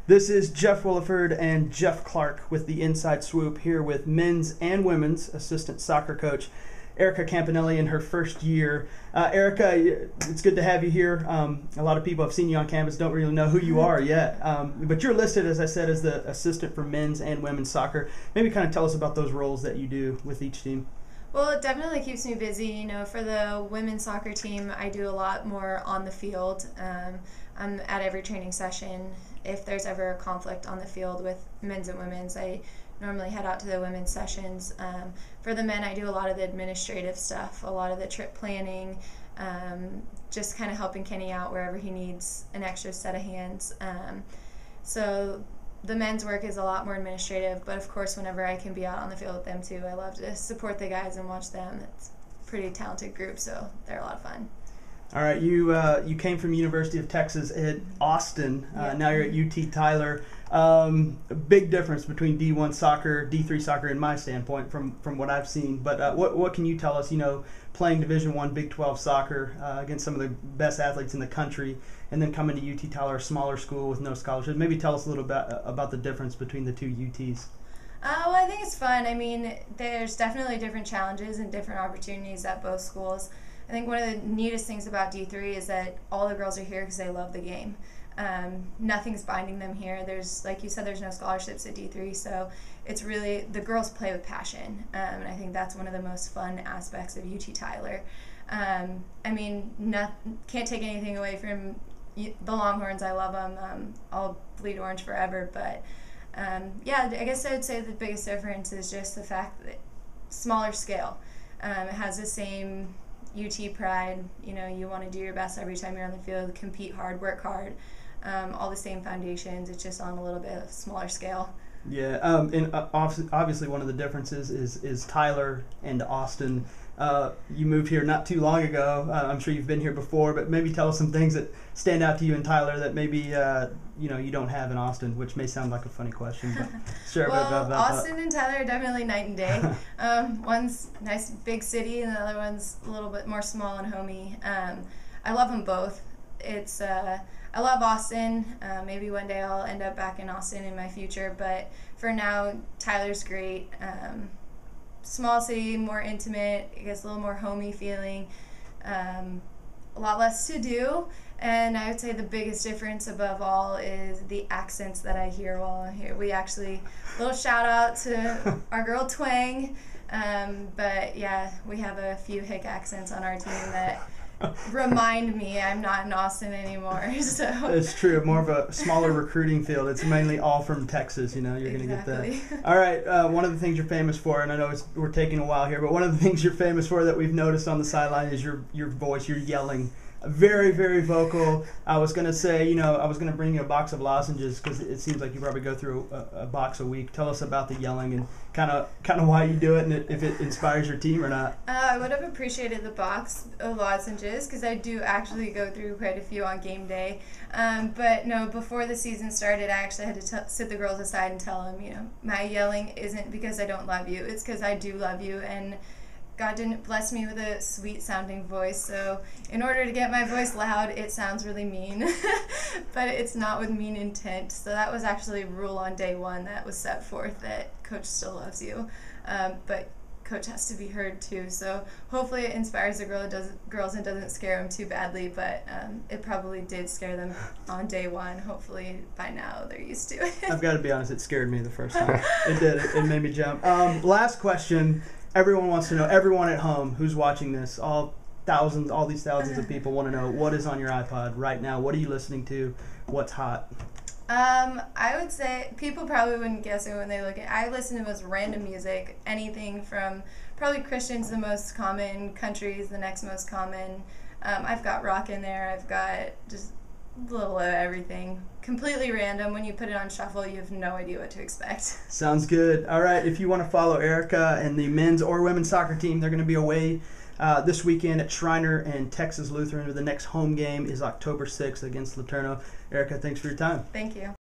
This is Jeff Williford and Jeff Clark with the Inside Swoop, here with men's and women's assistant soccer coach Erica Campanelli in her first year. Erica, it's good to have you here. A lot of people have seen you on campus, don't really know who you are yet, but you're listed, as I said, as the assistant for men's and women's soccer. Maybe kind of tell us about those roles that you do with each team. Well, it definitely keeps me busy. You know, for the women's soccer team, I do a lot more on the field. I'm at every training session. If there's ever a conflict on the field with men's and women's, I normally head out to the women's sessions. For the men, I do a lot of the administrative stuff, a lot of the trip planning, just kind of helping Kenny out wherever he needs an extra set of hands. So the men's work is a lot more administrative, but of course whenever I can be out on the field with them too, I love to support the guys and watch them. It's a pretty talented group, so they're a lot of fun. All right, you came from University of Texas at Austin. Now you're at UT Tyler. A big difference between D1 soccer, D3 soccer, in my standpoint, from what I've seen. But what can you tell us? You know, playing Division I, Big 12 soccer against some of the best athletes in the country, and then coming to UT Tyler, a smaller school with no scholarships. Maybe tell us a little bit about the difference between the two UTs. Well, I think it's fun. I mean, there's definitely different challenges and different opportunities at both schools. I think one of the neatest things about D3 is that all the girls are here because they love the game. Nothing's binding them here. There's, like you said, there's no scholarships at D3, so it's really, the girls play with passion, and I think that's one of the most fun aspects of UT Tyler. I mean, can't take anything away from the Longhorns. I love them. I'll bleed orange forever, but yeah, I guess I would say the biggest difference is just the fact that smaller scale. It has the same UT pride. You know, you want to do your best every time you're on the field, compete hard, work hard, all the same foundations. It's just on a little bit of smaller scale. Yeah, and obviously one of the differences is Tyler and Austin. You moved here not too long ago. I'm sure you've been here before, but maybe tell us some things that stand out to you in Tyler that maybe you don't have in Austin, which may sound like a funny question, but sure. Well, Austin and Tyler are definitely night and day. One's nice big city, and the other one's a little bit more small and homey. I love them both. I love Austin. Maybe one day I'll end up back in Austin in my future, but for now, Tyler's great. Small city, more intimate, I guess a little more homey feeling, a lot less to do, and I would say the biggest difference above all is the accents that I hear while I'm here. We actually, little shout out to our girl Twang, but yeah, we have a few hick accents on our team that remind me I'm not in Austin anymore. So it's true. More of a smaller recruiting field. It's mainly all from Texas. You know, you're going to get that. All right. One of the things you're famous for, and I know we're taking a while here, but one of the things you're famous for that we've noticed on the sideline is your voice. You're yelling. Very, very vocal. I was going to say, I was going to bring you a box of lozenges because it seems like you probably go through a box a week. Tell us about the yelling and kind of why you do it, and if it inspires your team or not. I would have appreciated the box of lozenges because I do actually go through quite a few on game day. But no, before the season started, I actually had to sit the girls aside and tell them, my yelling isn't because I don't love you. It's because I do love you, and God didn't bless me with a sweet-sounding voice, so in order to get my voice loud, it sounds really mean, but it's not with mean intent. So that was actually a rule on day one that was set forth, that Coach still loves you, but Coach has to be heard too. So hopefully it inspires the girls and doesn't scare them too badly, but it probably did scare them on day one. Hopefully by now they're used to it. I've got to be honest, it scared me the first time. It did. It made me jump. Last question. Everyone wants to know, everyone at home who's watching this, all these thousands of people want to know, what is on your iPod right now? What are you listening to? What's hot? I would say people probably wouldn't guess it when they look at it. I listen to most random music, anything from probably Christian's the most common, country's the next most common. I've got rock in there. I've got just a little of everything. Completely random. When you put it on shuffle, you have no idea what to expect. Sounds good. All right, if you want to follow Erica and the men's or women's soccer team, they're going to be away this weekend at Shriner and Texas Lutheran. The next home game is October 6th against Laterno. Erica, thanks for your time. Thank you.